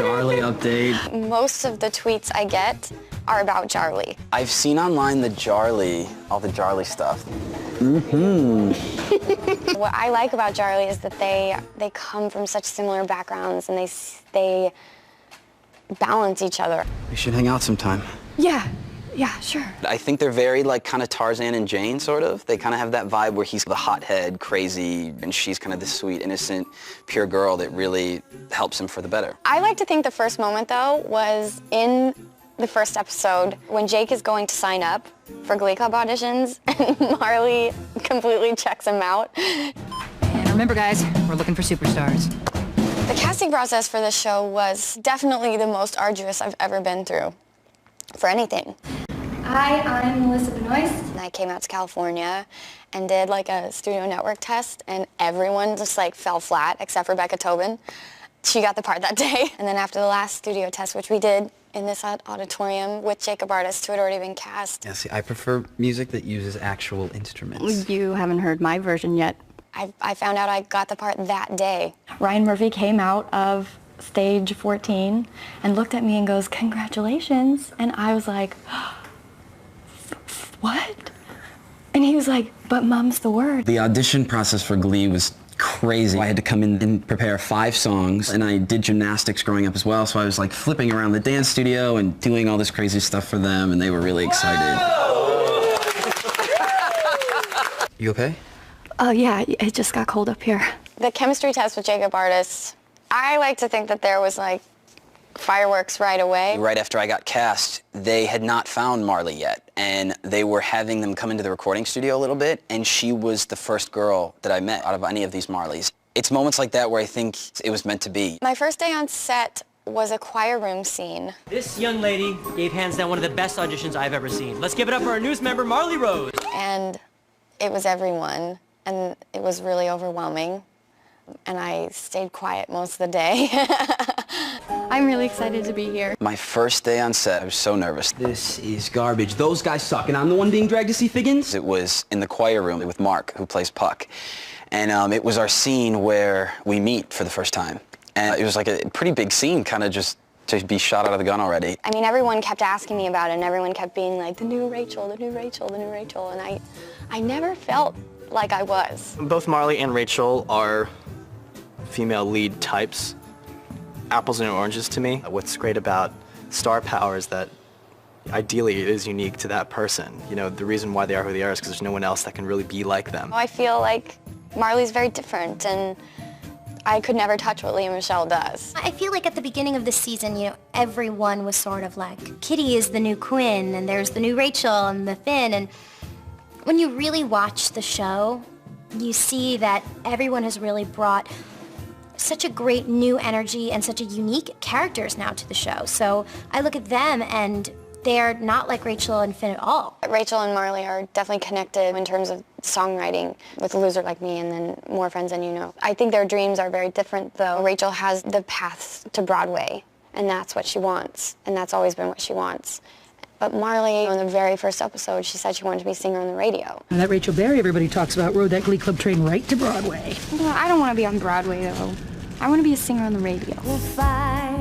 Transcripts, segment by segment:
Jarley update. Most of the tweets I get are about Jarley. I've seen online all the Jarley stuff. What I like about Jarley is that they come from such similar backgrounds and they balance each other. We should hang out sometime. Yeah, sure. I think they're very like kind of Tarzan and Jane sort of. They kind of have that vibe where he's the hothead, crazy, and she's kind of the sweet, innocent, pure girl that really helps him for the better. I like to think the first moment though was in the first episode when Jake is going to sign up for Glee Club auditions and Marley completely checks him out. And remember guys, we're looking for superstars. The casting process for this show was definitely the most arduous I've ever been through for anything. Hi, I'm Melissa Benoist. And I came out to California and did like a Studio Network test and everyone just like fell flat except for Becca Tobin. She got the part that day. And then after the last studio test, which we did in this auditorium with Jacob Artist, who had already been cast. Yeah, see, I prefer music that uses actual instruments. You haven't heard my version yet. I found out I got the part that day. Ryan Murphy came out of stage 14 and looked at me and goes, "Congratulations." And I was like, "What?" And he was like, "But mum's the word." The audition process for Glee was crazy. I had to come in and prepare 5 songs, and I did gymnastics growing up as well, so I was like flipping around the dance studio and doing all this crazy stuff for them, and they were really excited. You okay? Oh yeah, it just got cold up here. The chemistry test with Jacob Artist, I like to think that there was like fireworks right away. Right after I got cast, they had not found Marley yet, and they were having them come into the recording studio a little bit, and she was the first girl that I met out of any of these Marleys. It's moments like that where I think it was meant to be. My first day on set was a choir room scene. This young lady gave hands down one of the best auditions I've ever seen. Let's give it up for our newest member, Marley Rose. And it was everyone, and it was really overwhelming. And I stayed quiet most of the day. I'm really excited to be here. My first day on set, I was so nervous. This is garbage. Those guys suck, and I'm the one being dragged to see Figgins? It was in the choir room with Mark, who plays Puck. And it was our scene where we meet for the first time. And it was like a pretty big scene, kind of just to be shot out of the gun already. I mean, everyone kept asking me about it, and everyone kept being like, the new Rachel, the new Rachel, the new Rachel. And I never felt like I was. Both Marley and Rachel are female lead types, apples and oranges to me. What's great about star power is that ideally it is unique to that person. You know, the reason why they are who they are is because there's no one else that can really be like them. I feel like Marley's very different, and I could never touch what Leah Michelle does. I feel like at the beginning of the season, you know, everyone was sort of like, Kitty is the new Quinn, and there's the new Rachel and the Finn, and when you really watch the show, you see that everyone has really brought such a great new energy and such a unique characters now to the show. So I look at them and they're not like Rachel and Finn at all. Rachel and Marley are definitely connected in terms of songwriting with A Loser Like Me and then More Friends Than You Know. I think their dreams are very different though. Rachel has the path to Broadway and that's what she wants, and that's always been what she wants. But Marley, in the very first episode, she said she wanted to be a singer on the radio. And that Rachel Berry everybody talks about rode that Glee Club train right to Broadway. Well, I don't want to be on Broadway though. I want to be a singer on the radio. If I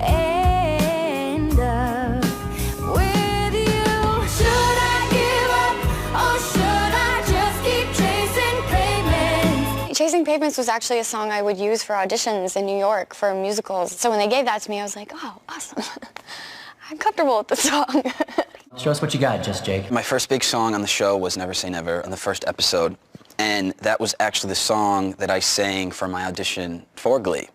end up with you, should I give up or should I just keep chasing pavements? Chasing Pavements was actually a song I would use for auditions in New York for musicals. So when they gave that to me, I was like, oh, awesome. I'm comfortable with the song. Show us what you got, Just Jake. My first big song on the show was Never Say Never in the first episode. And that was actually the song that I sang for my audition for Glee.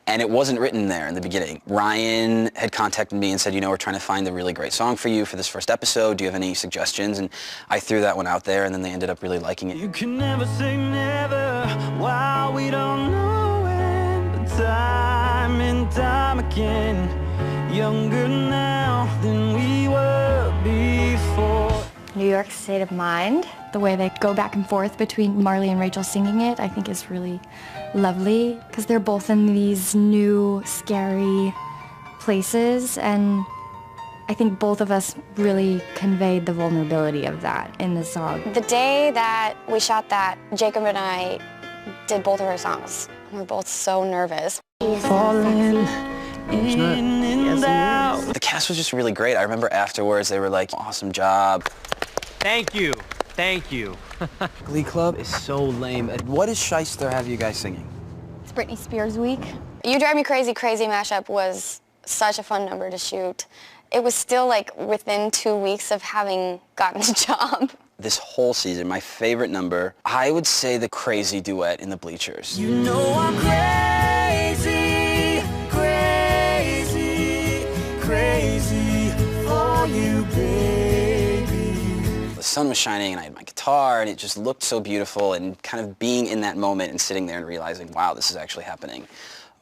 And it wasn't written there in the beginning. Ryan had contacted me and said, you know, we're trying to find a really great song for you for this first episode. Do you have any suggestions? And I threw that one out there, and then they ended up really liking it. You can never say never while we don't know it. But time and time again, younger now than we were before. New York State of Mind. The way they go back and forth between Marley and Rachel singing it, I think is really lovely because they're both in these new, scary places, and I think both of us really conveyed the vulnerability of that in the song. The day that we shot that, Jacob and I did both of our songs. We were both so nervous. Falling in and out. The cast was just really great. I remember afterwards they were like, awesome job. Thank you. Thank you. Glee Club is so lame. What does Shyster have you guys singing? It's Britney Spears week. You Drive Me Crazy Crazy mashup was such a fun number to shoot. It was still like within 2 weeks of having gotten the job. This whole season, my favorite number, I would say the crazy duet in the bleachers. You know I'm crazy, crazy, crazy for you, baby. The sun was shining and I had my guitar and it just looked so beautiful, and kind of being in that moment and sitting there and realizing, wow, this is actually happening,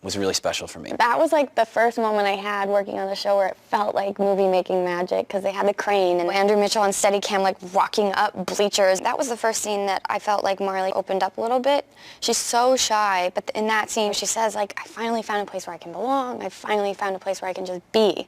was really special for me. That was like the first moment I had working on the show where it felt like movie-making magic, because they had the crane and Andrew Mitchell on Steadicam like walking up bleachers. That was the first scene that I felt like Marley opened up a little bit. She's so shy, but in that scene she says like, I finally found a place where I can belong. I finally found a place where I can just be.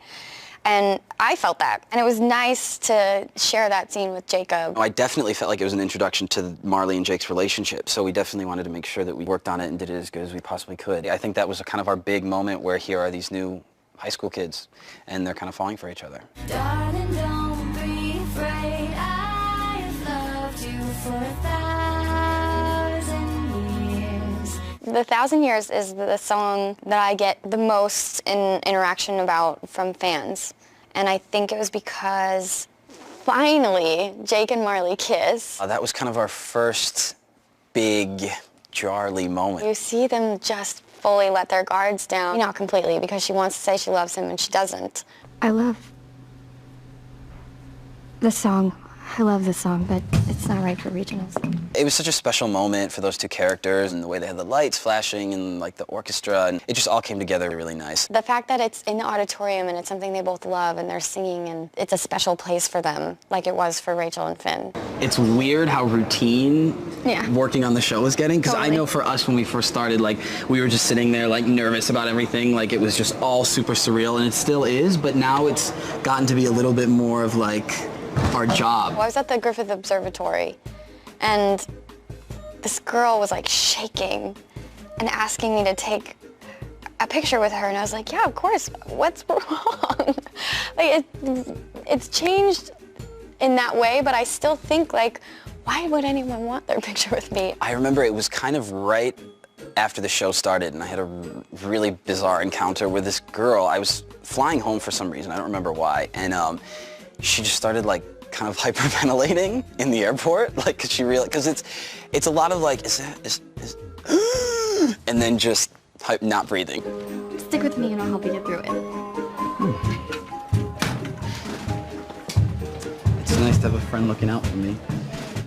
And I felt that, and it was nice to share that scene with Jacob. I definitely felt like it was an introduction to Marley and Jake's relationship, so we definitely wanted to make sure that we worked on it and did it as good as we possibly could. I think that was kind of our big moment where here are these new high school kids, and they're kind of falling for each other. Darling, don't be afraid. I've loved you for 1,000 years. The 1,000 Years is the song that I get the most in interaction about from fans. And I think it was because finally Jake and Marley kiss. That was kind of our first big Jarley moment. You see them just fully let their guards down. Not completely, because she wants to say she loves him and she doesn't. I love the song. I love the song, but it's not right for regionals. It was such a special moment for those two characters, and the way they had the lights flashing and like the orchestra, and it just all came together really nice. The fact that it's in the auditorium and it's something they both love and they're singing, and it's a special place for them, like it was for Rachel and Finn. It's weird how routine working on the show is getting, because I know for us when we first started, like we were just sitting there like nervous about everything, like it was just all super surreal, and it still is, but now it's gotten to be a little bit more of like our job. Well, I was at the Griffith Observatory, and this girl was like shaking and asking me to take a picture with her, and I was like, yeah, of course, what's wrong? Like it's changed in that way, but I still think like, why would anyone want their picture with me? I remember it was kind of right after the show started, and I had a really bizarre encounter with this girl. I was flying home for some reason, I don't remember why, and she just started like kind of hyperventilating in the airport, like cause she realized, cause it's a lot of like, and then just not breathing. Stick with me and I'll help you get through it. It's nice to have a friend looking out for me.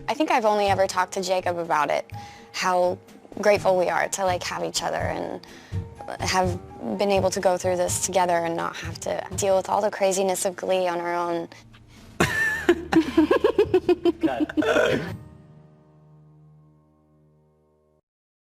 I think I've only ever talked to Jacob about it, how grateful we are to like have each other and have been able to go through this together and not have to deal with all the craziness of Glee on our own.